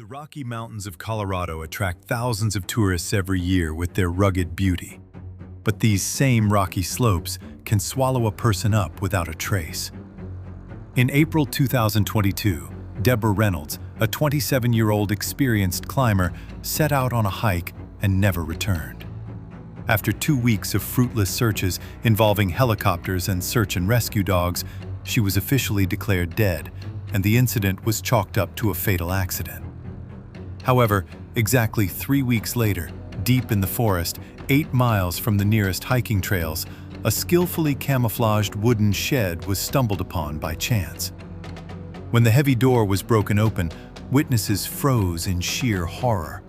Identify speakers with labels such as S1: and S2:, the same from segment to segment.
S1: The Rocky Mountains of Colorado attract thousands of tourists every year with their rugged beauty. But these same rocky slopes can swallow a person up without a trace. In April 2022, Debra Reynolds, a 27-year-old experienced climber, set out on a hike and never returned. After 2 weeks of fruitless searches involving helicopters and search and rescue dogs, she was officially declared dead, and the incident was chalked up to a fatal accident. However, exactly 3 weeks later, deep in the forest, 8 miles from the nearest hiking trails, a skillfully camouflaged wooden shed was stumbled upon by chance. When the heavy door was broken open, witnesses froze in sheer horror.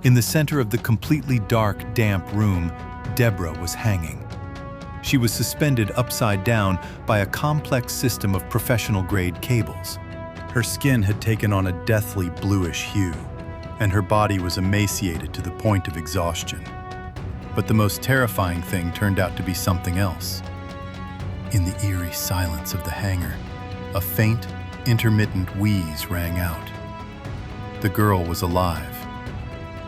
S1: In the center of the completely dark, damp room, Debra was hanging. She was suspended upside down by a complex system of professional-grade cables. Her skin had taken on a deathly bluish hue, and her body was emaciated to the point of exhaustion. But the most terrifying thing turned out to be something else. In the eerie silence of the hangar, a faint, intermittent wheeze rang out. The girl was alive.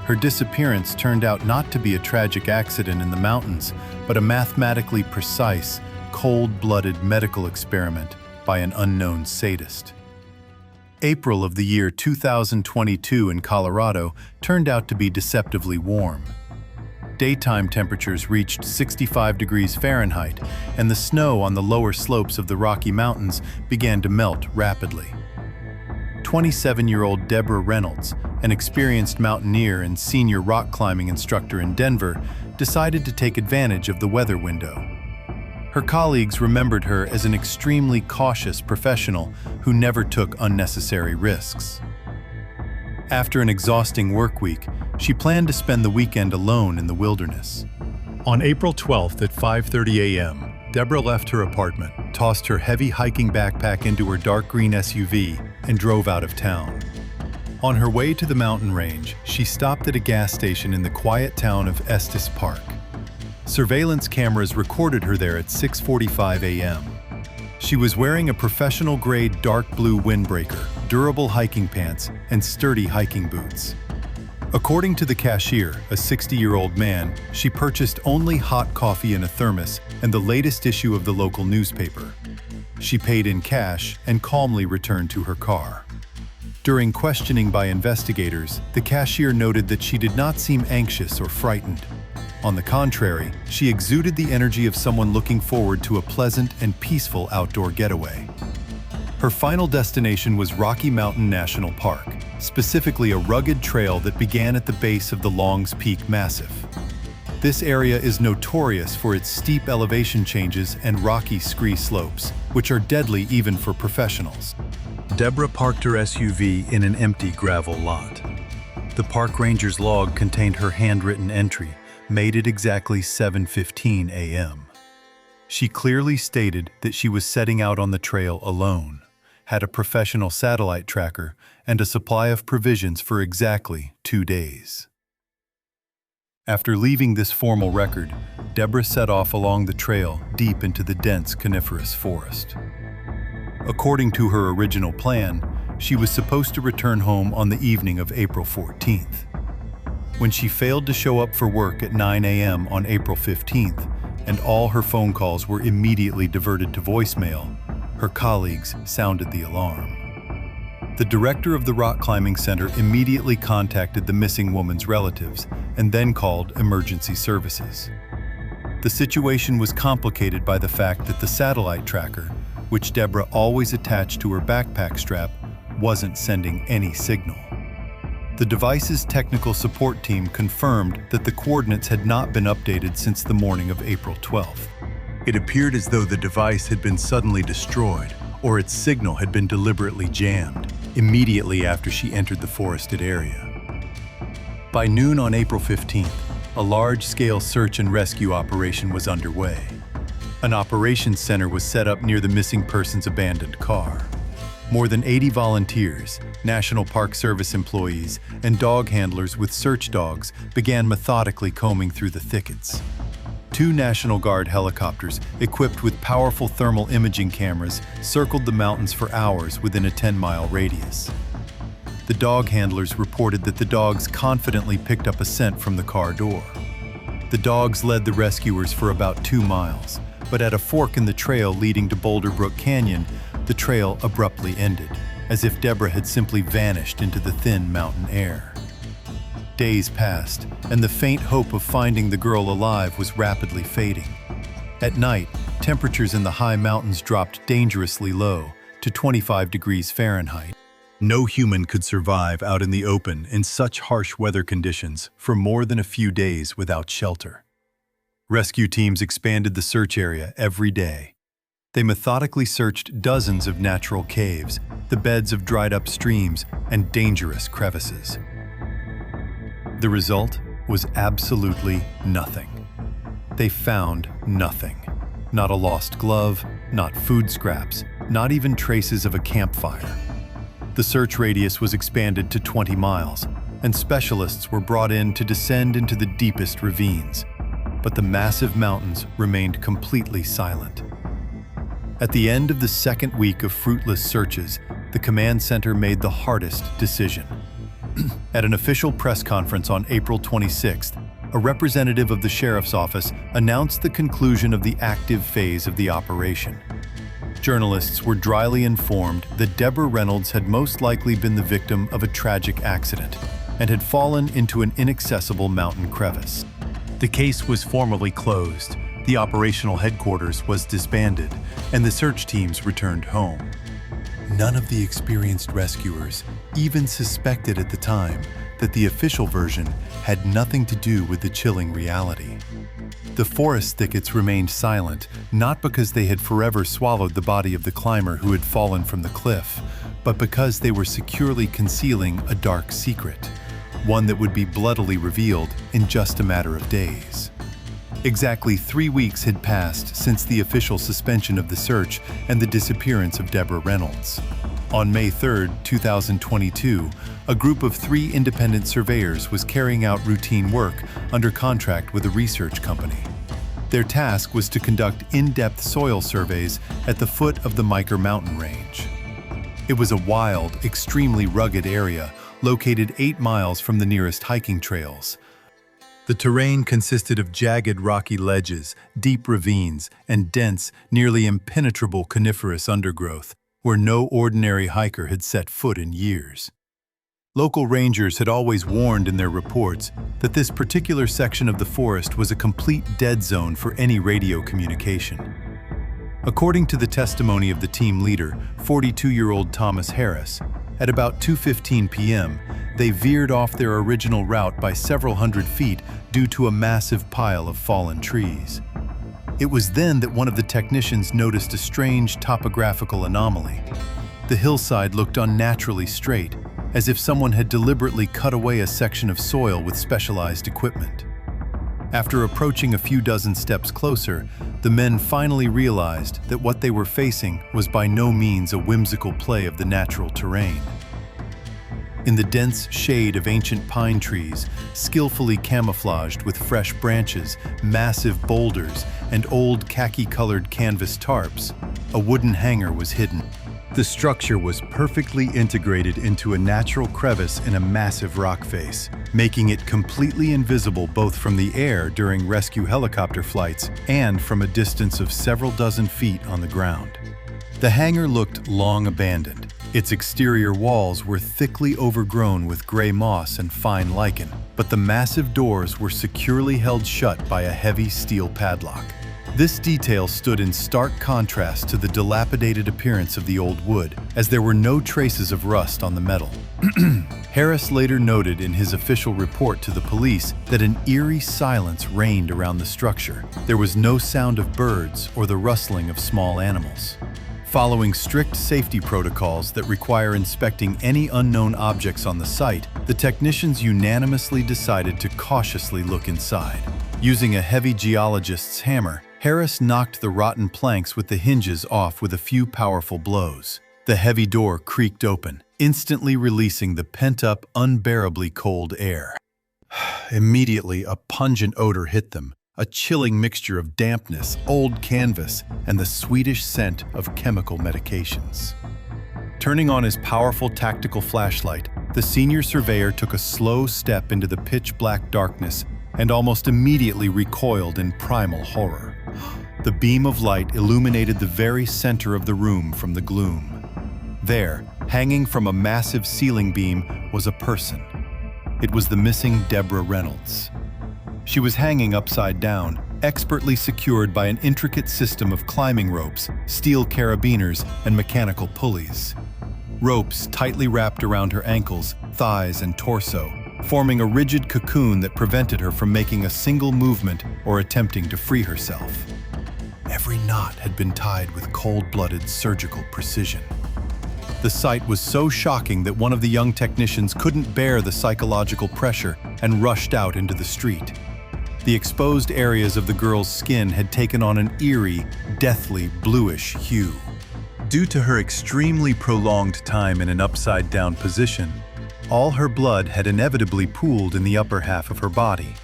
S1: Her disappearance turned out not to be a tragic accident in the mountains, but a mathematically precise, cold-blooded medical experiment by an unknown sadist. April of the year 2022 in Colorado turned out to be deceptively warm. Daytime temperatures reached 65 degrees Fahrenheit, and the snow on the lower slopes of the Rocky Mountains began to melt rapidly. 27-year-old Debra Reynolds, an experienced mountaineer and senior rock climbing instructor in Denver, decided to take advantage of the weather window. Her colleagues remembered her as an extremely cautious professional who never took unnecessary risks. After an exhausting work week, she planned to spend the weekend alone in the wilderness. On April 12th at 5:30 a.m., Debra left her apartment, tossed her heavy hiking backpack into her dark green SUV, and drove out of town. On her way to the mountain range, she stopped at a gas station in the quiet town of Estes Park. Surveillance cameras recorded her there at 6:45 a.m. She was wearing a professional-grade dark blue windbreaker, durable hiking pants, and sturdy hiking boots. According to the cashier, a 60-year-old man, she purchased only hot coffee in a thermos and the latest issue of the local newspaper. She paid in cash and calmly returned to her car. During questioning by investigators, the cashier noted that she did not seem anxious or frightened. On the contrary, she exuded the energy of someone looking forward to a pleasant and peaceful outdoor getaway. Her final destination was Rocky Mountain National Park, specifically a rugged trail that began at the base of the Longs Peak Massif. This area is notorious for its steep elevation changes and rocky scree slopes, which are deadly even for professionals. Debra parked her SUV in an empty gravel lot. The park ranger's log contained her handwritten entry, made at exactly 7:15 a.m. She clearly stated that she was setting out on the trail alone, had a professional satellite tracker, and a supply of provisions for exactly 2 days. After leaving this formal record, Debra set off along the trail deep into the dense coniferous forest. According to her original plan, she was supposed to return home on the evening of April 14th. When she failed to show up for work at 9 a.m. on April 15th, and all her phone calls were immediately diverted to voicemail, her colleagues sounded the alarm. The director of the rock climbing center immediately contacted the missing woman's relatives and then called emergency services. The situation was complicated by the fact that the satellite tracker, which Debra always attached to her backpack strap, wasn't sending any signal. The device's technical support team confirmed that the coordinates had not been updated since the morning of April 12th. It appeared as though the device had been suddenly destroyed, or its signal had been deliberately jammed, immediately after she entered the forested area. By noon on April 15th, a large-scale search and rescue operation was underway. An operations center was set up near the missing person's abandoned car. More than 80 volunteers, National Park Service employees, and dog handlers with search dogs began methodically combing through the thickets. 2 National Guard helicopters, equipped with powerful thermal imaging cameras, circled the mountains for hours within a 10-mile radius. the dog handlers reported that the dogs confidently picked up a scent from the car door. The dogs led the rescuers for about 2 miles, but at a fork in the trail leading to Boulder Brook Canyon, the trail abruptly ended, as if Debra had simply vanished into the thin mountain air. Days passed, and the faint hope of finding the girl alive was rapidly fading. At night, temperatures in the high mountains dropped dangerously low, to 25 degrees Fahrenheit. No human could survive out in the open in such harsh weather conditions for more than a few days without shelter. Rescue teams expanded the search area every day. They methodically searched dozens of natural caves, the beds of dried-up streams, and dangerous crevices. The result was absolutely nothing. They found nothing. Not a lost glove, not food scraps, not even traces of a campfire. The search radius was expanded to 20 miles, and specialists were brought in to descend into the deepest ravines. But the massive mountains remained completely silent. At the end of the second week of fruitless searches, the command center made the hardest decision. At an official press conference on April 26th, a representative of the sheriff's office announced the conclusion of the active phase of the operation. Journalists were dryly informed that Debra Reynolds had most likely been the victim of a tragic accident and had fallen into an inaccessible mountain crevice. The case was formally closed, the operational headquarters was disbanded, and the search teams returned home. None of the experienced rescuers even suspected at the time that the official version had nothing to do with the chilling reality. The forest thickets remained silent, not because they had forever swallowed the body of the climber who had fallen from the cliff, but because they were securely concealing a dark secret, one that would be bloodily revealed in just a matter of days. Exactly 3 weeks had passed since the official suspension of the search and the disappearance of Debra Reynolds. On May 3, 2022, a group of 3 independent surveyors was carrying out routine work under contract with a research company. Their task was to conduct in-depth soil surveys at the foot of the Miker mountain range. It was a wild, extremely rugged area located 8 miles from the nearest hiking trails. The terrain consisted of jagged rocky ledges, deep ravines, and dense, nearly impenetrable coniferous undergrowth, where no ordinary hiker had set foot in years. Local rangers had always warned in their reports that this particular section of the forest was a complete dead zone for any radio communication. According to the testimony of the team leader, 42-year-old Thomas Harris, at about 2:15 p.m., they veered off their original route by several hundred feet due to a massive pile of fallen trees. It was then that one of the technicians noticed a strange topographical anomaly. The hillside looked unnaturally straight, as if someone had deliberately cut away a section of soil with specialized equipment. After approaching a few dozen steps closer, the men finally realized that what they were facing was by no means a whimsical play of the natural terrain. In the dense shade of ancient pine trees, skillfully camouflaged with fresh branches, massive boulders, and old khaki-colored canvas tarps, a wooden hangar was hidden. The structure was perfectly integrated into a natural crevice in a massive rock face, making it completely invisible both from the air during rescue helicopter flights and from a distance of several dozen feet on the ground. The hangar looked long abandoned. Its exterior walls were thickly overgrown with gray moss and fine lichen, but the massive doors were securely held shut by a heavy steel padlock. This detail stood in stark contrast to the dilapidated appearance of the old wood, as there were no traces of rust on the metal. Harris later noted in his official report to the police that an eerie silence reigned around the structure. There was no sound of birds or the rustling of small animals. Following strict safety protocols that require inspecting any unknown objects on the site, the technicians unanimously decided to cautiously look inside. Using a heavy geologist's hammer, Harris knocked the rotten planks with the hinges off with a few powerful blows. The heavy door creaked open, instantly releasing the pent-up, unbearably cold air. Immediately, a pungent odor hit them, a chilling mixture of dampness, old canvas, and the sweetish scent of chemical medications. Turning on his powerful tactical flashlight, the senior surveyor took a slow step into the pitch-black darkness and almost immediately recoiled in primal horror. The beam of light illuminated the very center of the room from the gloom. There, hanging from a massive ceiling beam, was a person. It was the missing Debra Reynolds. She was hanging upside down, expertly secured by an intricate system of climbing ropes, steel carabiners, and mechanical pulleys. Ropes tightly wrapped around her ankles, thighs, and torso, forming a rigid cocoon that prevented her from making a single movement or attempting to free herself. Every knot had been tied with cold-blooded surgical precision. The sight was so shocking that one of the young technicians couldn't bear the psychological pressure and rushed out into the street. The exposed areas of the girl's skin had taken on an eerie, deathly bluish hue. Due to her extremely prolonged time in an upside-down position, all her blood had inevitably pooled in the upper half of her body.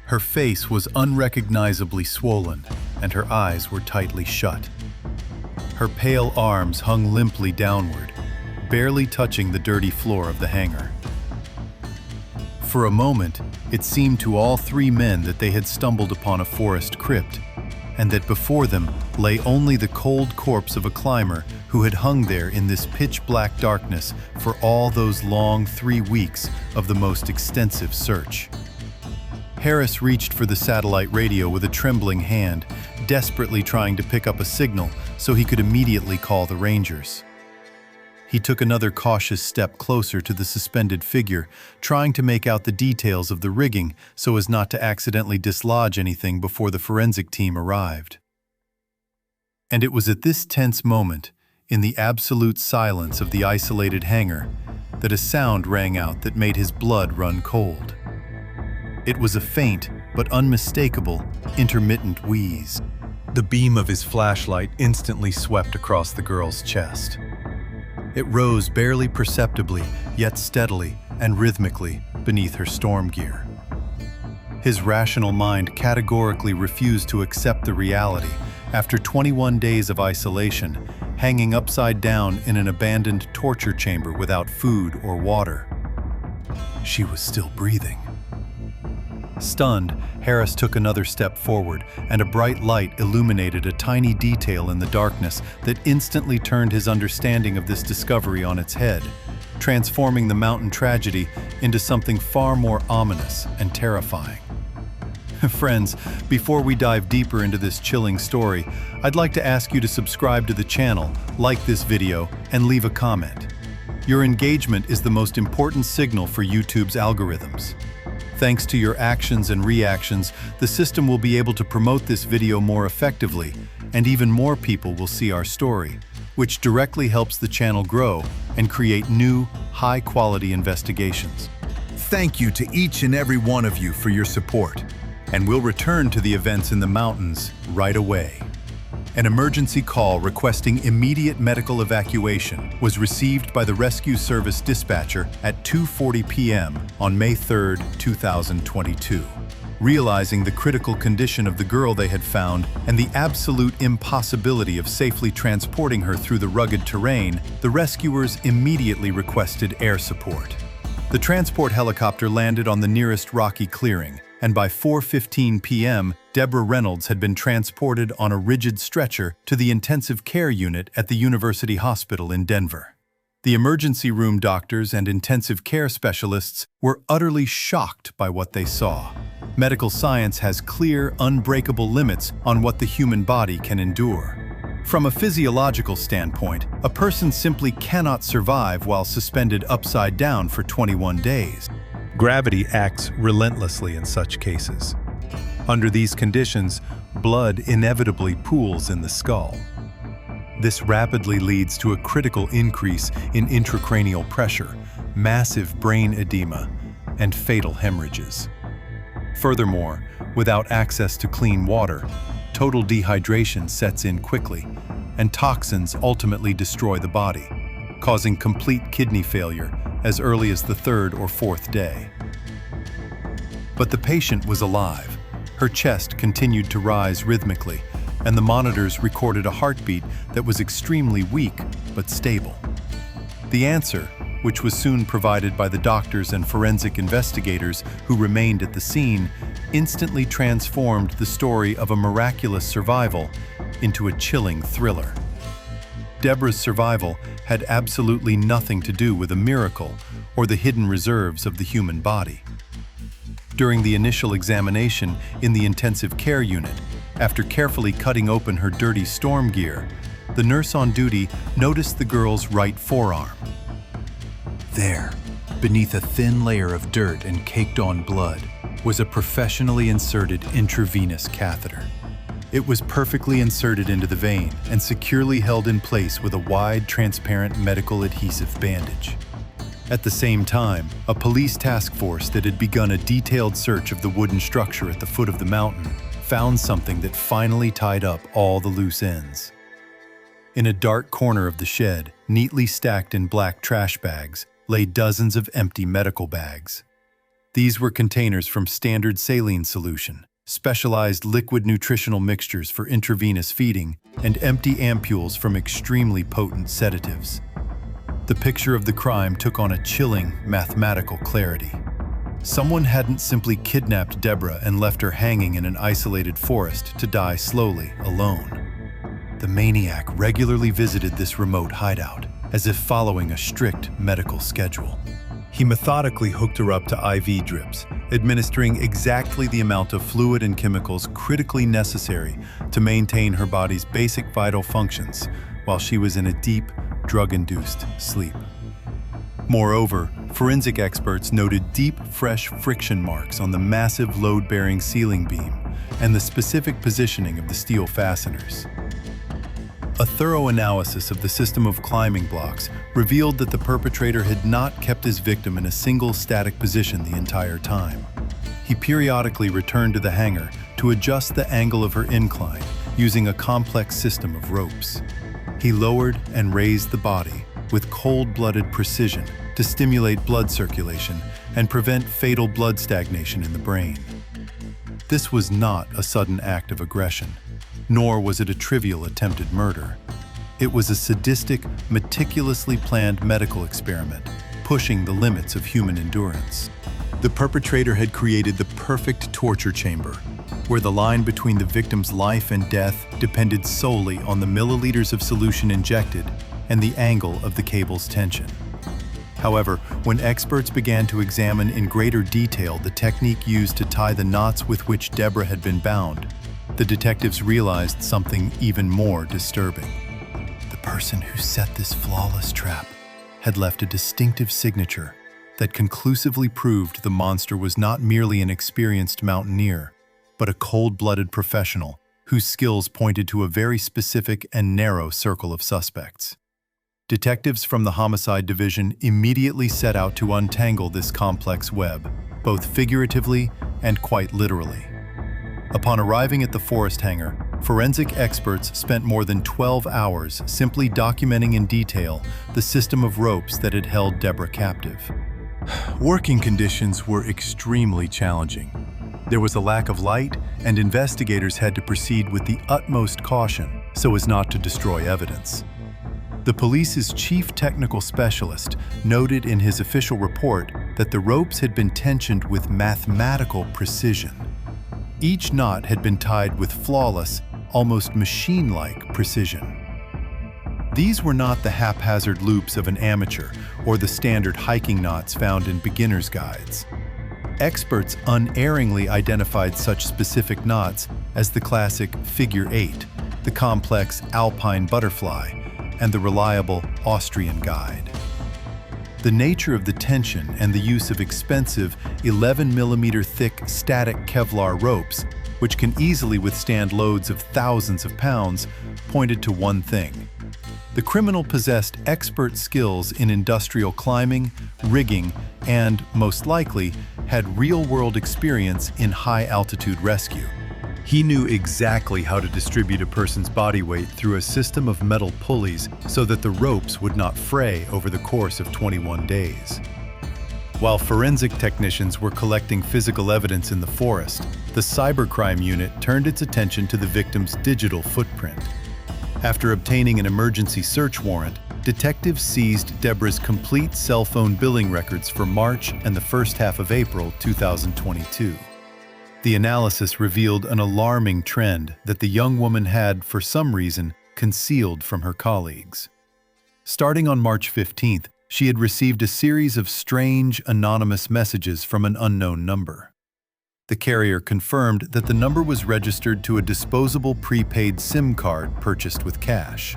S1: Her face was unrecognizably swollen, and her eyes were tightly shut. Her pale arms hung limply downward, barely touching the dirty floor of the hangar. For a moment, it seemed to all three men that they had stumbled upon a forest crypt, and that before them lay only the cold corpse of a climber who had hung there in this pitch-black darkness for all those long 3 weeks of the most extensive search. Harris reached for the satellite radio with a trembling hand, desperately trying to pick up a signal so he could immediately call the Rangers. He took another cautious step closer to the suspended figure, trying to make out the details of the rigging so as not to accidentally dislodge anything before the forensic team arrived. And it was at this tense moment, in the absolute silence of the isolated hangar, that a sound rang out that made his blood run cold. It was a faint but unmistakable, intermittent wheeze. The beam of his flashlight instantly swept across the girl's chest. It rose barely perceptibly, yet steadily and rhythmically beneath her storm gear. His rational mind categorically refused to accept the reality after 21 days of isolation, hanging upside down in an abandoned torture chamber without food or water. She was still breathing. Stunned, Harris took another step forward, and a bright light illuminated a tiny detail in the darkness that instantly turned his understanding of this discovery on its head, transforming the mountain tragedy into something far more ominous and terrifying. Friends, before we dive deeper into this chilling story, I'd like to ask you to subscribe to the channel, like this video, and leave a comment. Your engagement is the most important signal for YouTube's algorithms. Thanks to your actions and reactions, the system will be able to promote this video more effectively, and even more people will see our story, which directly helps the channel grow and create new, high-quality investigations. Thank you to each and every one of you for your support, and we'll return to the events in the mountains right away. An emergency call requesting immediate medical evacuation was received by the rescue service dispatcher at 2:40 p.m. on May 3, 2022. Realizing the critical condition of the girl they had found and the absolute impossibility of safely transporting her through the rugged terrain, the rescuers immediately requested air support. The transport helicopter landed on the nearest rocky clearing, and by 4:15 p.m., Debra Reynolds had been transported on a rigid stretcher to the intensive care unit at the University Hospital in Denver. The emergency room doctors and intensive care specialists were utterly shocked by what they saw. Medical science has clear, unbreakable limits on what the human body can endure. From a physiological standpoint, a person simply cannot survive while suspended upside down for 21 days. Gravity acts relentlessly in such cases. Under these conditions, blood inevitably pools in the skull. This rapidly leads to a critical increase in intracranial pressure, massive brain edema, and fatal hemorrhages. Furthermore, without access to clean water, total dehydration sets in quickly, and toxins ultimately destroy the body, causing complete kidney failure as early as the 3rd or 4th day. But the patient was alive. Her chest continued to rise rhythmically, and the monitors recorded a heartbeat that was extremely weak but stable. The answer, which was soon provided by the doctors and forensic investigators who remained at the scene, instantly transformed the story of a miraculous survival into a chilling thriller. Debra's survival had absolutely nothing to do with a miracle or the hidden reserves of the human body. During the initial examination in the intensive care unit, after carefully cutting open her dirty storm gear, the nurse on duty noticed the girl's right forearm. There, beneath a thin layer of dirt and caked-on blood, was a professionally inserted intravenous catheter. It was perfectly inserted into the vein and securely held in place with a wide, transparent medical adhesive bandage. At the same time, a police task force that had begun a detailed search of the wooden structure at the foot of the mountain found something that finally tied up all the loose ends. In a dark corner of the shed, neatly stacked in black trash bags, lay dozens of empty medical bags. These were containers from standard saline solution, specialized liquid nutritional mixtures for intravenous feeding, and empty ampules from extremely potent sedatives. The picture of the crime took on a chilling, mathematical clarity. Someone hadn't simply kidnapped Debra and left her hanging in an isolated forest to die slowly, alone. The maniac regularly visited this remote hideout, as if following a strict medical schedule. He methodically hooked her up to IV drips, administering exactly the amount of fluid and chemicals critically necessary to maintain her body's basic vital functions while she was in a deep, drug-induced sleep. Moreover, forensic experts noted deep, fresh friction marks on the massive load-bearing ceiling beam and the specific positioning of the steel fasteners. A thorough analysis of the system of climbing blocks revealed that the perpetrator had not kept his victim in a single static position the entire time. He periodically returned to the hangar to adjust the angle of her incline using a complex system of ropes. He lowered and raised the body with cold-blooded precision to stimulate blood circulation and prevent fatal blood stagnation in the brain. This was not a sudden act of aggression, nor was it a trivial attempted murder. It was a sadistic, meticulously planned medical experiment, pushing the limits of human endurance. The perpetrator had created the perfect torture chamber, where the line between the victim's life and death depended solely on the milliliters of solution injected and the angle of the cable's tension. However, when experts began to examine in greater detail the technique used to tie the knots with which Debra had been bound, the detectives realized something even more disturbing. The person who set this flawless trap had left a distinctive signature that conclusively proved the monster was not merely an experienced mountaineer, but a cold-blooded professional whose skills pointed to a very specific and narrow circle of suspects. Detectives from the Homicide Division immediately set out to untangle this complex web, both figuratively and quite literally. Upon arriving at the forest hangar, forensic experts spent more than 12 hours simply documenting in detail the system of ropes that had held Debra captive. Working conditions were extremely challenging. There was a lack of light, and investigators had to proceed with the utmost caution so as not to destroy evidence. The police's chief technical specialist noted in his official report that the ropes had been tensioned with mathematical precision. Each knot had been tied with flawless, almost machine-like precision. These were not the haphazard loops of an amateur or the standard hiking knots found in beginner's guides. Experts unerringly identified such specific knots as the classic figure 8, the complex alpine butterfly, and the reliable Austrian guide. The nature of the tension and the use of expensive 11mm thick static Kevlar ropes, which can easily withstand loads of thousands of pounds, pointed to one thing. The criminal possessed expert skills in industrial climbing, rigging, and, most likely, had real-world experience in high-altitude rescue. He knew exactly how to distribute a person's body weight through a system of metal pulleys so that the ropes would not fray over the course of 21 days. While forensic technicians were collecting physical evidence in the forest, the cybercrime unit turned its attention to the victim's digital footprint. After obtaining an emergency search warrant, detectives seized Debra's complete cell phone billing records for March and the first half of April 2022. The analysis revealed an alarming trend that the young woman had, for some reason, concealed from her colleagues. Starting on March 15th, she had received a series of strange, anonymous messages from an unknown number. The carrier confirmed that the number was registered to a disposable prepaid SIM card purchased with cash.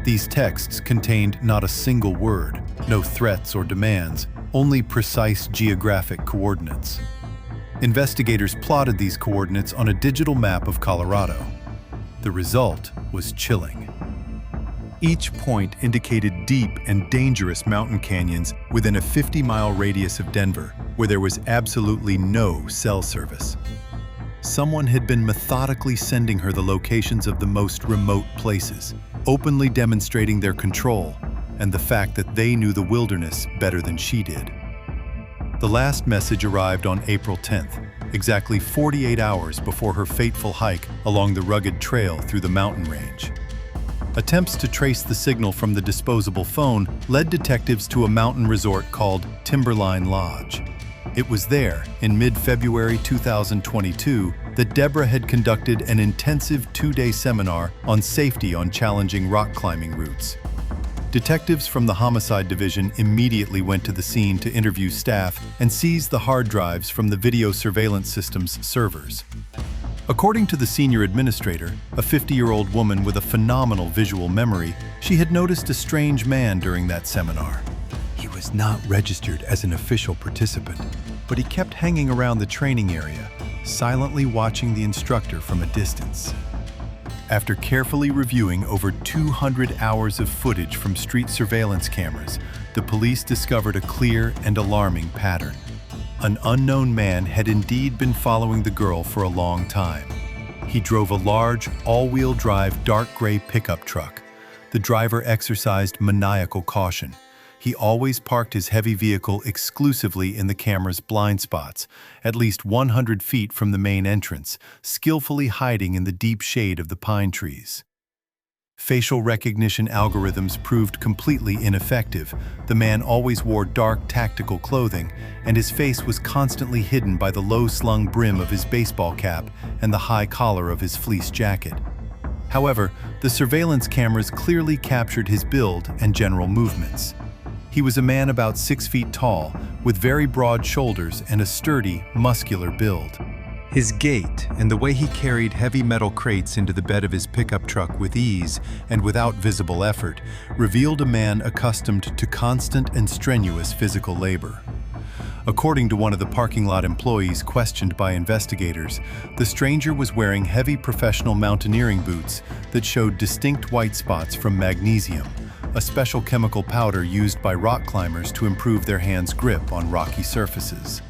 S1: These texts contained not a single word, no threats or demands, only precise geographic coordinates. Investigators plotted these coordinates on a digital map of Colorado. The result was chilling. Each point indicated deep and dangerous mountain canyons within a 50-mile radius of Denver, where there was absolutely no cell service. Someone had been methodically sending her the locations of the most remote places, openly demonstrating their control and the fact that they knew the wilderness better than she did. The last message arrived on April 10th, exactly 48 hours before her fateful hike along the rugged trail through the mountain range. Attempts to trace the signal from the disposable phone led detectives to a mountain resort called Timberline Lodge. It was there, in mid-February 2022, that Debra had conducted an intensive 2-day seminar on safety on challenging rock climbing routes. Detectives from the Homicide Division immediately went to the scene to interview staff and seize the hard drives from the video surveillance system's servers. According to the senior administrator, a 50-year-old woman with a phenomenal visual memory, she had noticed a strange man during that seminar. He was not registered as an official participant, but he kept hanging around the training area, silently watching the instructor from a distance. After carefully reviewing over 200 hours of footage from street surveillance cameras, the police discovered a clear and alarming pattern. An unknown man had indeed been following the girl for a long time. He drove a large, all-wheel drive dark gray pickup truck. The driver exercised maniacal caution. He always parked his heavy vehicle exclusively in the camera's blind spots, at least 100 feet from the main entrance, skillfully hiding in the deep shade of the pine trees. Facial recognition algorithms proved completely ineffective. The man always wore dark tactical clothing, and his face was constantly hidden by the low-slung brim of his baseball cap and the high collar of his fleece jacket. However, the surveillance cameras clearly captured his build and general movements. He was a man about 6 feet tall, with very broad shoulders and a sturdy, muscular build. His gait and the way he carried heavy metal crates into the bed of his pickup truck with ease and without visible effort revealed a man accustomed to constant and strenuous physical labor. According to one of the parking lot employees questioned by investigators, the stranger was wearing heavy professional mountaineering boots that showed distinct white spots from magnesium, a special chemical powder used by rock climbers to improve their hands' grip on rocky surfaces.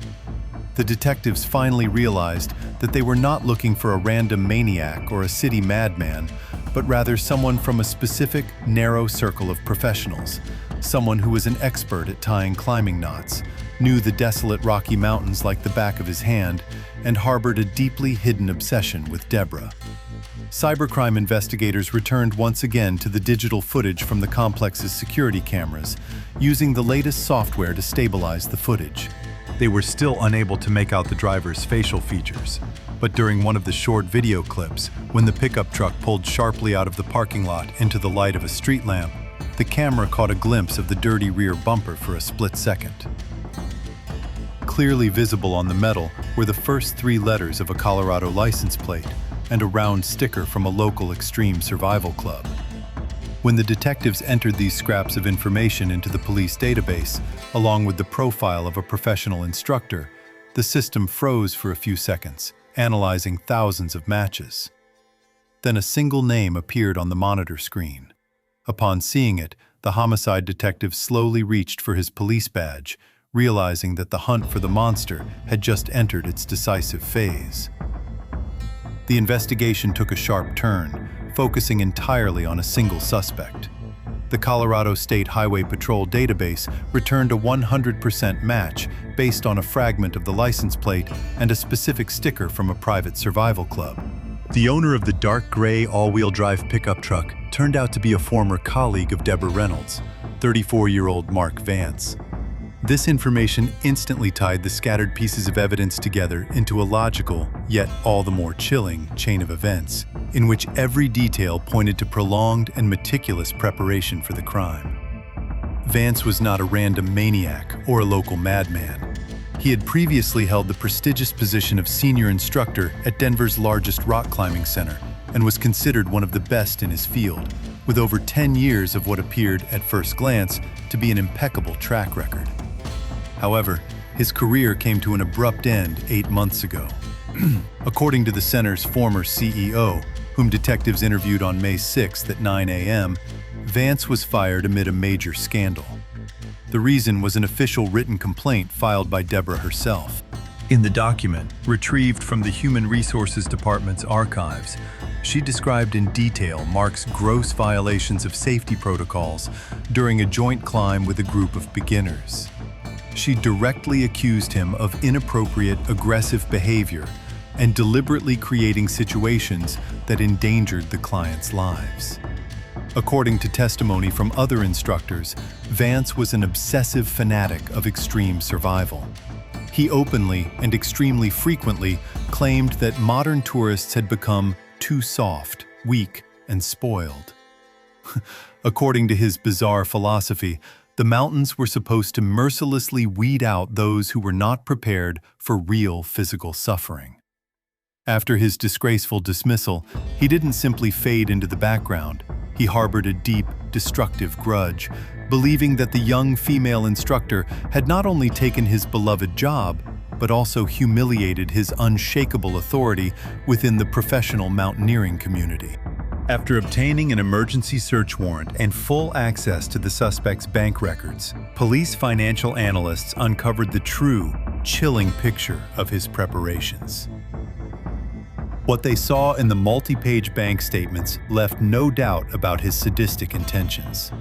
S1: The detectives finally realized that they were not looking for a random maniac or a city madman, but rather someone from a specific, narrow circle of professionals, someone who was an expert at tying climbing knots, knew the desolate Rocky Mountains like the back of his hand, and harbored a deeply hidden obsession with Debra. Cybercrime investigators returned once again to the digital footage from the complex's security cameras, using the latest software to stabilize the footage. They were still unable to make out the driver's facial features, but during one of the short video clips, when the pickup truck pulled sharply out of the parking lot into the light of a street lamp, the camera caught a glimpse of the dirty rear bumper for a split second. Clearly visible on the metal were the first 3 letters of a Colorado license plate and a round sticker from a local extreme survival club. When the detectives entered these scraps of information into the police database, along with the profile of a professional instructor, the system froze for a few seconds, analyzing thousands of matches. Then a single name appeared on the monitor screen. Upon seeing it, the homicide detective slowly reached for his police badge, realizing that the hunt for the monster had just entered its decisive phase. The investigation took a sharp turn, focusing entirely on a single suspect. the Colorado State Highway Patrol database returned a 100% match based on a fragment of the license plate and a specific sticker from a private survival club. The owner of the dark gray all-wheel drive pickup truck turned out to be a former colleague of Debra Reynolds, 34-year-old Mark Vance. This information instantly tied the scattered pieces of evidence together into a logical, yet all the more chilling, chain of events, in which every detail pointed to prolonged and meticulous preparation for the crime. Vance was not a random maniac or a local madman. He had previously held the prestigious position of senior instructor at Denver's largest rock climbing center and was considered one of the best in his field, with over 10 years of what appeared, at first glance, to be an impeccable track record. However, his career came to an abrupt end 8 months ago. According to the center's former CEO, whom detectives interviewed on May 6th at 9 a.m., Vance was fired amid a major scandal. The reason was an official written complaint filed by Debra herself. In the document, retrieved from the Human Resources Department's archives, she described in detail Mark's gross violations of safety protocols during a joint climb with a group of beginners. She directly accused him of inappropriate, aggressive behavior and deliberately creating situations that endangered the clients' lives. According to testimony from other instructors, Vance was an obsessive fanatic of extreme survival. He openly and extremely frequently claimed that modern tourists had become too soft, weak, and spoiled. According to his bizarre philosophy, the mountains were supposed to mercilessly weed out those who were not prepared for real physical suffering. After his disgraceful dismissal, he didn't simply fade into the background. He harbored a deep, destructive grudge, believing that the young female instructor had not only taken his beloved job, but also humiliated his unshakable authority within the professional mountaineering community. After obtaining an emergency search warrant and full access to the suspect's bank records, police financial analysts uncovered the true, chilling picture of his preparations. What they saw in the multi-page bank statements left no doubt about his sadistic intentions.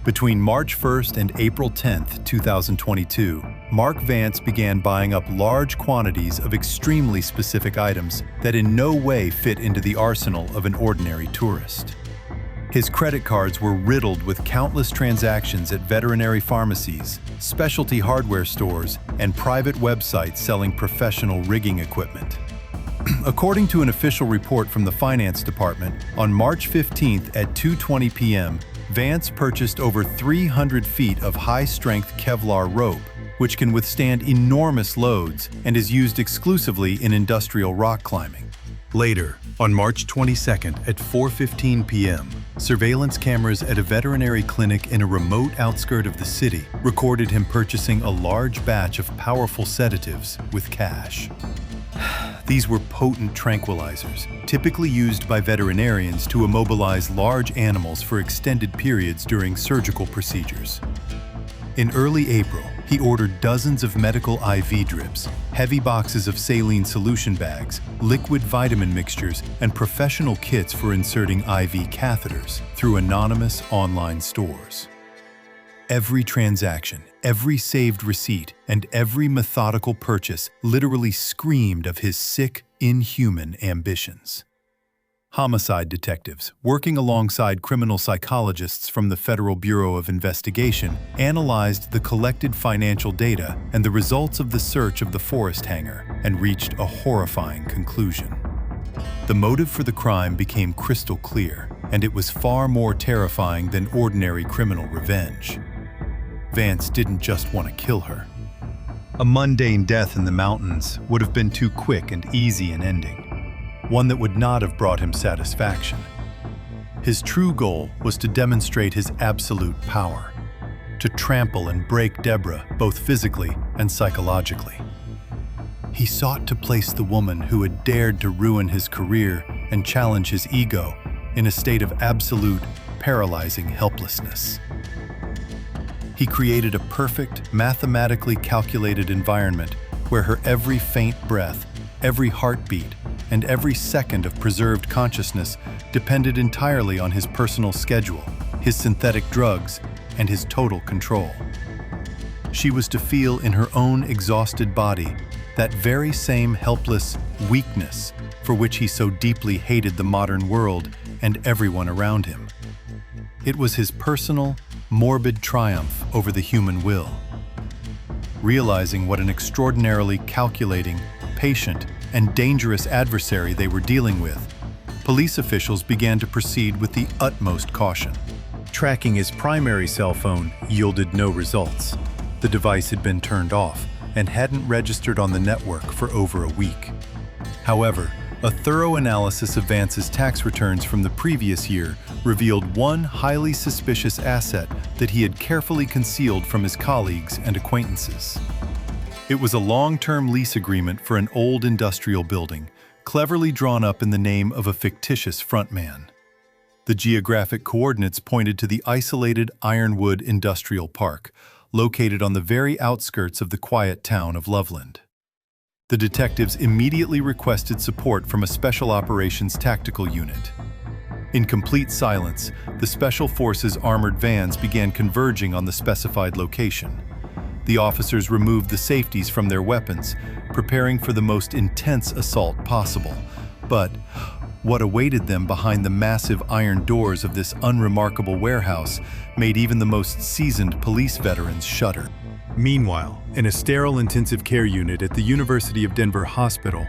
S1: Between March 1st and April 10th, 2022, Mark Vance began buying up large quantities of extremely specific items that in no way fit into the arsenal of an ordinary tourist. His credit cards were riddled with countless transactions at veterinary pharmacies, specialty hardware stores, and private websites selling professional rigging equipment. According to an official report from the finance department, on March 15th at 2:20 p.m., Vance purchased over 300 feet of high-strength Kevlar rope, which can withstand enormous loads and is used exclusively in industrial rock climbing. Later, on March 22nd at 4:15 p.m., surveillance cameras at a veterinary clinic in a remote outskirt of the city recorded him purchasing a large batch of powerful sedatives with cash. These were potent tranquilizers, typically used by veterinarians to immobilize large animals for extended periods during surgical procedures. In early April, he ordered dozens of medical IV drips, heavy boxes of saline solution bags, liquid vitamin mixtures, and professional kits for inserting IV catheters through anonymous online stores. Every transaction, every saved receipt, and every methodical purchase literally screamed of his sick, inhuman ambitions. Homicide detectives, working alongside criminal psychologists from the Federal Bureau of Investigation, analyzed the collected financial data and the results of the search of the forest hangar and reached a horrifying conclusion. The motive for the crime became crystal clear, and it was far more terrifying than ordinary criminal revenge. Vance didn't just want to kill her. A mundane death in the mountains would have been too quick and easy an ending, one that would not have brought him satisfaction. His true goal was to demonstrate his absolute power, to trample and break Debra both physically and psychologically. He sought to place the woman who had dared to ruin his career and challenge his ego in a state of absolute, paralyzing helplessness. He created a perfect, mathematically calculated environment where her every faint breath, every heartbeat, and every second of preserved consciousness depended entirely on his personal schedule, his synthetic drugs, and his total control. She was to feel in her own exhausted body that very same helpless weakness for which he so deeply hated the modern world and everyone around him. It was his personal, morbid triumph over the human will. Realizing what an extraordinarily calculating, patient, and dangerous adversary they were dealing with, police officials began to proceed with the utmost caution. Tracking his primary cell phone yielded no results. The device had been turned off and hadn't registered on the network for over a week. However, a thorough analysis of Vance's tax returns from the previous year revealed one highly suspicious asset that he had carefully concealed from his colleagues and acquaintances. It was a long-term lease agreement for an old industrial building, cleverly drawn up in the name of a fictitious frontman. The geographic coordinates pointed to the isolated Ironwood Industrial Park, located on the very outskirts of the quiet town of Loveland. The detectives immediately requested support from a Special Operations Tactical Unit. In complete silence, the Special Forces armored vans began converging on the specified location. The officers removed the safeties from their weapons, preparing for the most intense assault possible. But what awaited them behind the massive iron doors of this unremarkable warehouse made even the most seasoned police veterans shudder. Meanwhile, in a sterile intensive care unit at the University of Denver Hospital,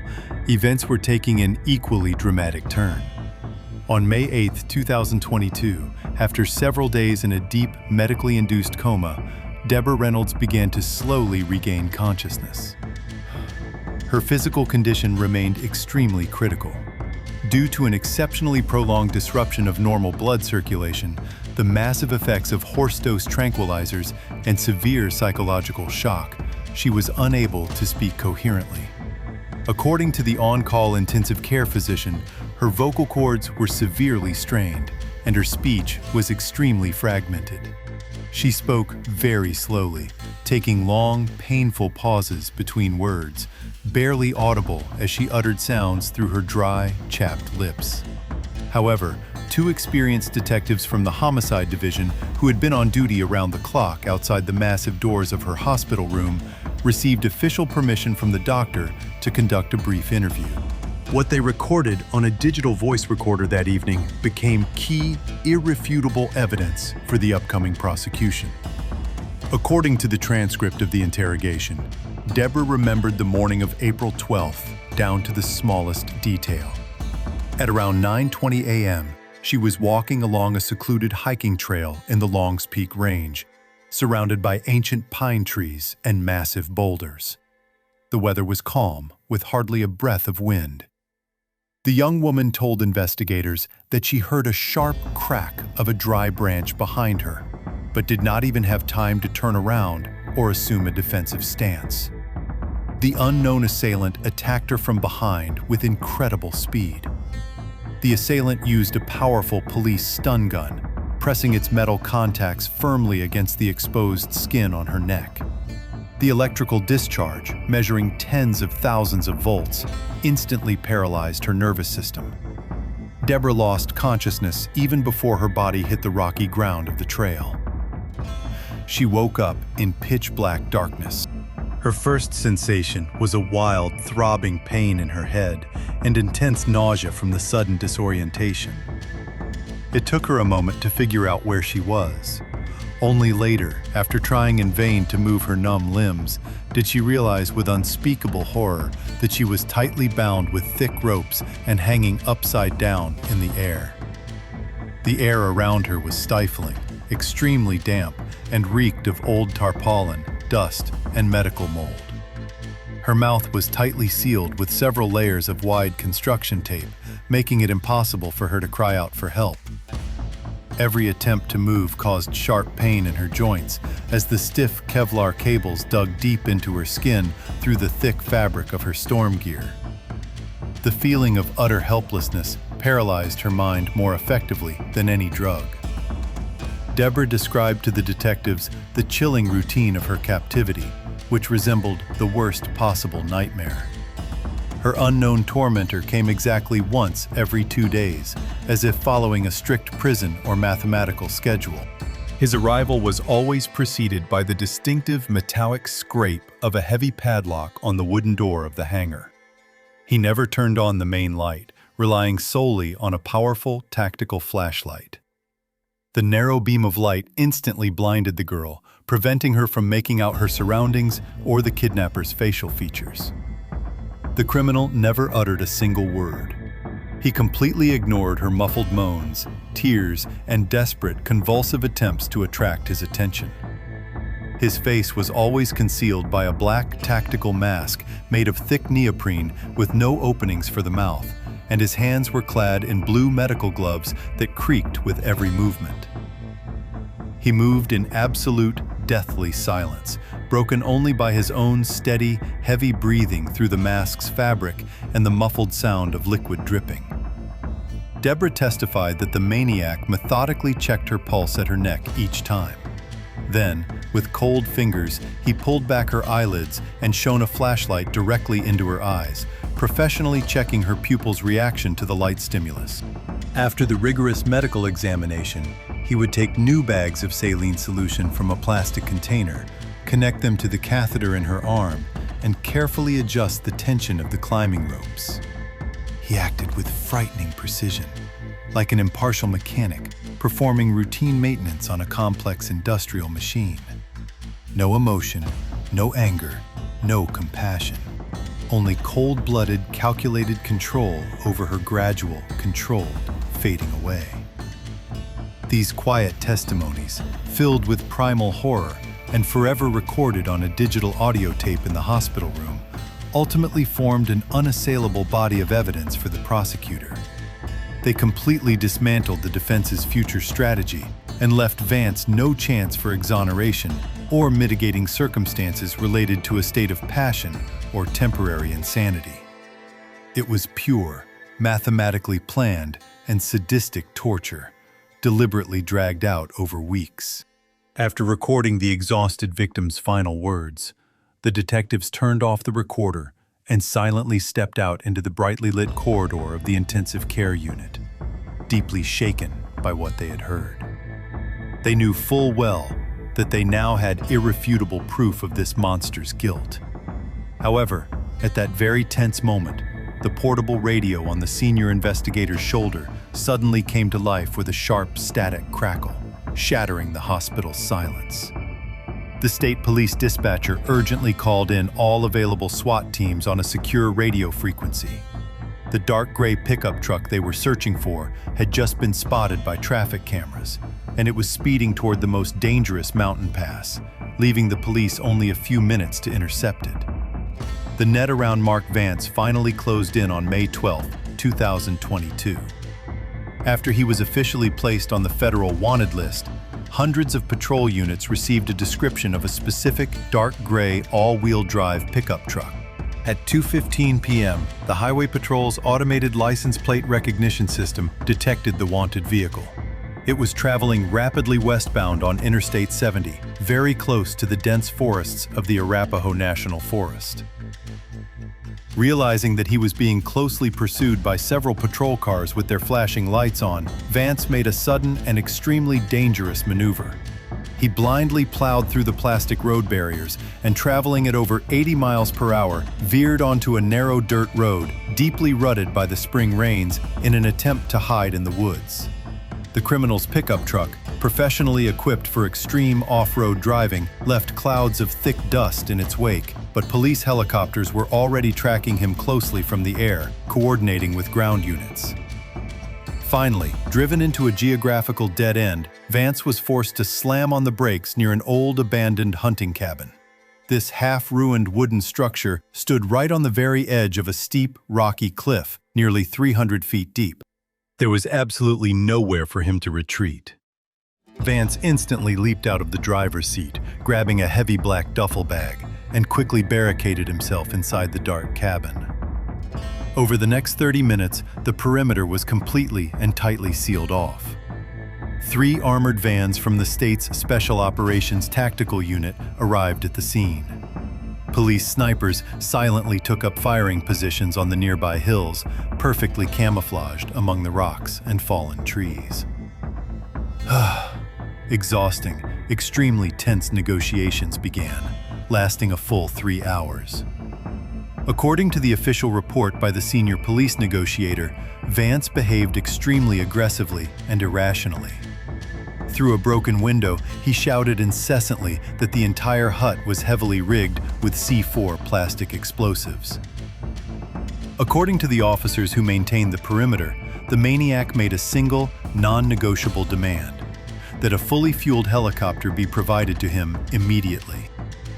S1: events were taking an equally dramatic turn. On May 8, 2022, after several days in a deep, medically induced coma, Debra Reynolds began to slowly regain consciousness. Her physical condition remained extremely critical. Due to an exceptionally prolonged disruption of normal blood circulation, the massive effects of horse-dose tranquilizers, and severe psychological shock, she was unable to speak coherently. According to the on-call intensive care physician, her vocal cords were severely strained, and her speech was extremely fragmented. She spoke very slowly, taking long, painful pauses between words, barely audible as she uttered sounds through her dry, chapped lips. However, two experienced detectives from the Homicide Division, who had been on duty around the clock outside the massive doors of her hospital room, received official permission from the doctor to conduct a brief interview. What they recorded on a digital voice recorder that evening became key, irrefutable evidence for the upcoming prosecution. According to the transcript of the interrogation, Debra remembered the morning of April 12th down to the smallest detail. At around 9:20 a.m., she was walking along a secluded hiking trail in the Longs Peak Range, surrounded by ancient pine trees and massive boulders. The weather was calm, with hardly a breath of wind. The young woman told investigators that she heard a sharp crack of a dry branch behind her, but did not even have time to turn around or assume a defensive stance. The unknown assailant attacked her from behind with incredible speed. The assailant used a powerful police stun gun, pressing its metal contacts firmly against the exposed skin on her neck. The electrical discharge, measuring tens of thousands of volts, instantly paralyzed her nervous system. Debra lost consciousness even before her body hit the rocky ground of the trail. She woke up in pitch-black darkness. Her first sensation was a wild, throbbing pain in her head and intense nausea from the sudden disorientation. It took her a moment to figure out where she was. Only later, after trying in vain to move her numb limbs, did she realize with unspeakable horror that she was tightly bound with thick ropes and hanging upside down in the air. The air around her was stifling, extremely damp, and reeked of old tarpaulin, dust, and medical mold. Her mouth was tightly sealed with several layers of wide construction tape, making it impossible for her to cry out for help. Every attempt to move caused sharp pain in her joints as the stiff Kevlar cables dug deep into her skin through the thick fabric of her storm gear. The feeling of utter helplessness paralyzed her mind more effectively than any drug. Debra described to the detectives the chilling routine of her captivity, which resembled the worst possible nightmare. Her unknown tormentor came exactly once every 2 days, as if following a strict prison or mathematical schedule. His arrival was always preceded by the distinctive metallic scrape of a heavy padlock on the wooden door of the hangar. He never turned on the main light, relying solely on a powerful tactical flashlight. The narrow beam of light instantly blinded the girl, preventing her from making out her surroundings or the kidnapper's facial features. The criminal never uttered a single word. He completely ignored her muffled moans, tears, and desperate, convulsive attempts to attract his attention. His face was always concealed by a black tactical mask made of thick neoprene with no openings for the mouth, and his hands were clad in blue medical gloves that creaked with every movement. He moved in absolute, deathly silence, broken only by his own steady, heavy breathing through the mask's fabric and the muffled sound of liquid dripping. Debra testified that the maniac methodically checked her pulse at her neck each time. Then, with cold fingers, he pulled back her eyelids and shone a flashlight directly into her eyes, professionally checking her pupils' reaction to the light stimulus. After the rigorous medical examination, he would take new bags of saline solution from a plastic container, connect them to the catheter in her arm, and carefully adjust the tension of the climbing ropes. He acted with frightening precision, like an impartial mechanic performing routine maintenance on a complex industrial machine. No emotion, no anger, no compassion. Only cold-blooded, calculated control over her gradual, controlled fading away. These quiet testimonies, filled with primal horror and forever recorded on a digital audio tape in the hospital room, ultimately formed an unassailable body of evidence for the prosecutor. They completely dismantled the defense's future strategy and left Vance no chance for exoneration or mitigating circumstances related to a state of passion or temporary insanity. It was pure, mathematically planned, and sadistic torture, deliberately dragged out over weeks. After recording the exhausted victim's final words, the detectives turned off the recorder and silently stepped out into the brightly lit corridor of the intensive care unit, deeply shaken by what they had heard. They knew full well that they now had irrefutable proof of this monster's guilt. However, at that very tense moment, the portable radio on the senior investigator's shoulder suddenly came to life with a sharp, static crackle, shattering the hospital's silence. The state police dispatcher urgently called in all available SWAT teams on a secure radio frequency. The dark gray pickup truck they were searching for had just been spotted by traffic cameras, and it was speeding toward the most dangerous mountain pass, leaving the police only a few minutes to intercept it. The net around Mark Vance finally closed in on May 12, 2022. After he was officially placed on the federal wanted list, hundreds of patrol units received a description of a specific dark gray all-wheel drive pickup truck. At 2:15 p.m., the Highway Patrol's automated license plate recognition system detected the wanted vehicle. It was traveling rapidly westbound on Interstate 70, very close to the dense forests of the Arapaho National Forest. Realizing that he was being closely pursued by several patrol cars with their flashing lights on, Vance made a sudden and extremely dangerous maneuver. He blindly plowed through the plastic road barriers and, traveling at over 80 miles per hour, veered onto a narrow dirt road, deeply rutted by the spring rains, in an attempt to hide in the woods. The criminal's pickup truck, professionally equipped for extreme off-road driving, left clouds of thick dust in its wake, but police helicopters were already tracking him closely from the air, coordinating with ground units. Finally, driven into a geographical dead end, Vance was forced to slam on the brakes near an old abandoned hunting cabin. This half-ruined wooden structure stood right on the very edge of a steep, rocky cliff, nearly 300 feet deep. There was absolutely nowhere for him to retreat. Vance instantly leaped out of the driver's seat, grabbing a heavy black duffel bag, and quickly barricaded himself inside the dark cabin. Over the next 30 minutes, the perimeter was completely and tightly sealed off. 3 armored vans from the state's Special Operations Tactical Unit arrived at the scene. Police snipers silently took up firing positions on the nearby hills, perfectly camouflaged among the rocks and fallen trees. Exhausting, extremely tense negotiations began, lasting a full 3 hours. According to the official report by the senior police negotiator, Vance behaved extremely aggressively and irrationally. Through a broken window, he shouted incessantly that the entire hut was heavily rigged with C4 plastic explosives. According to the officers who maintained the perimeter, the maniac made a single, non-negotiable demand: that a fully fueled helicopter be provided to him immediately.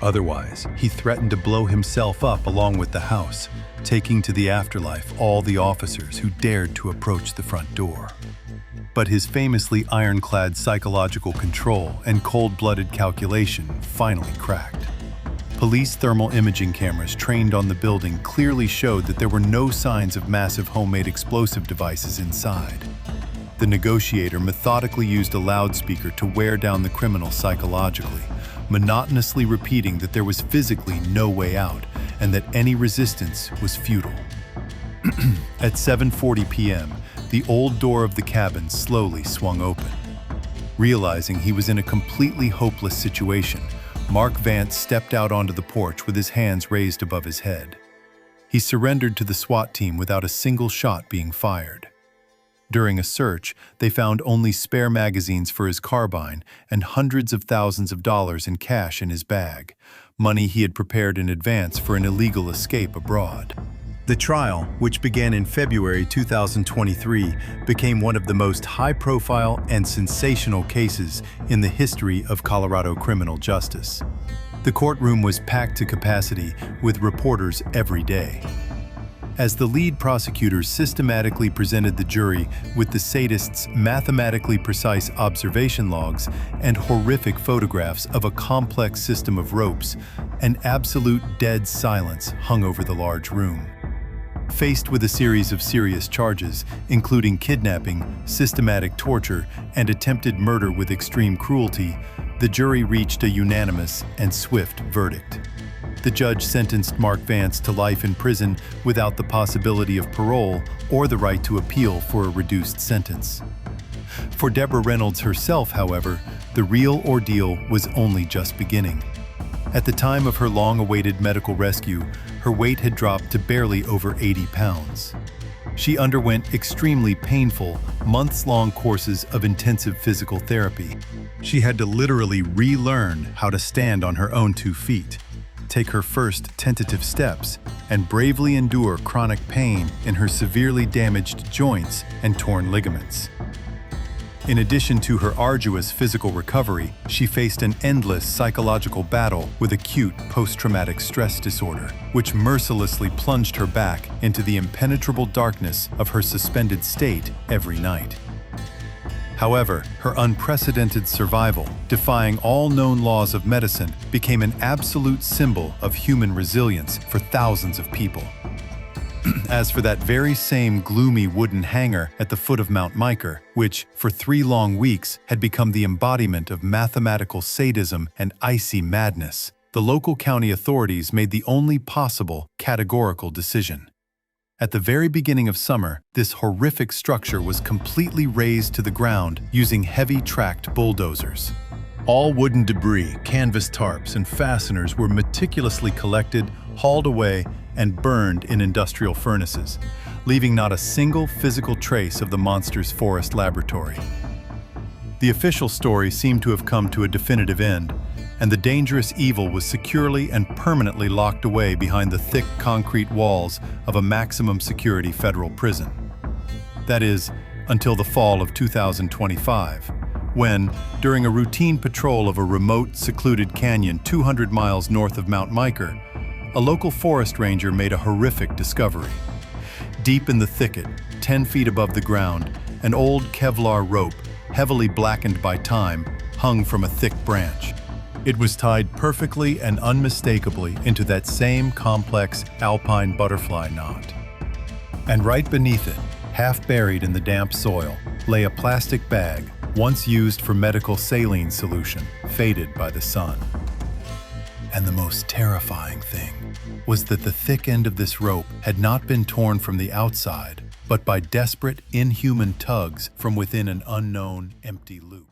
S1: Otherwise, he threatened to blow himself up along with the house, taking to the afterlife all the officers who dared to approach the front door. But his famously ironclad psychological control and cold-blooded calculation finally cracked. Police thermal imaging cameras trained on the building clearly showed that there were no signs of massive homemade explosive devices inside. The negotiator methodically used a loudspeaker to wear down the criminal psychologically, monotonously repeating that there was physically no way out and that any resistance was futile. At 7:40 p.m., the old door of the cabin slowly swung open. Realizing he was in a completely hopeless situation, Mark Vance stepped out onto the porch with his hands raised above his head. He surrendered to the SWAT team without a single shot being fired. During a search, they found only spare magazines for his carbine and hundreds of thousands of dollars in cash in his bag, money he had prepared in advance for an illegal escape abroad. The trial, which began in February 2023, became one of the most high-profile and sensational cases in the history of Colorado criminal justice. The courtroom was packed to capacity with reporters every day. As the lead prosecutors systematically presented the jury with the sadist's mathematically precise observation logs and horrific photographs of a complex system of ropes, an absolute dead silence hung over the large room. Faced with a series of serious charges, including kidnapping, systematic torture, and attempted murder with extreme cruelty, the jury reached a unanimous and swift verdict. The judge sentenced Mark Vance to life in prison without the possibility of parole or the right to appeal for a reduced sentence. For Debra Reynolds herself, however, the real ordeal was only just beginning. At the time of her long-awaited medical rescue, her weight had dropped to barely over 80 pounds. She underwent extremely painful, months-long courses of intensive physical therapy. She had to literally relearn how to stand on her own 2 feet, take her first tentative steps, and bravely endure chronic pain in her severely damaged joints and torn ligaments. In addition to her arduous physical recovery, she faced an endless psychological battle with acute post-traumatic stress disorder, which mercilessly plunged her back into the impenetrable darkness of her suspended state every night. However, her unprecedented survival, defying all known laws of medicine, became an absolute symbol of human resilience for thousands of people. As for that very same gloomy wooden hangar at the foot of Mount Miker, which, for 3 long weeks, had become the embodiment of mathematical sadism and icy madness, the local county authorities made the only possible categorical decision. At the very beginning of summer, this horrific structure was completely razed to the ground using heavy tracked bulldozers. All wooden debris, canvas tarps, and fasteners were meticulously collected, hauled away, and burned in industrial furnaces, leaving not a single physical trace of the monster's forest laboratory. The official story seemed to have come to a definitive end, and the dangerous evil was securely and permanently locked away behind the thick concrete walls of a maximum security federal prison. That is, until the fall of 2025, when, during a routine patrol of a remote, secluded canyon 200 miles north of Mount Miker, a local forest ranger made a horrific discovery. Deep in the thicket, 10 feet above the ground, an old Kevlar rope, heavily blackened by time, hung from a thick branch. It was tied perfectly and unmistakably into that same complex alpine butterfly knot. And right beneath it, half buried in the damp soil, lay a plastic bag once used for medical saline solution, faded by the sun. And the most terrifying thing was that the thick end of this rope had not been torn from the outside, but by desperate, inhuman tugs from within an unknown, empty loop.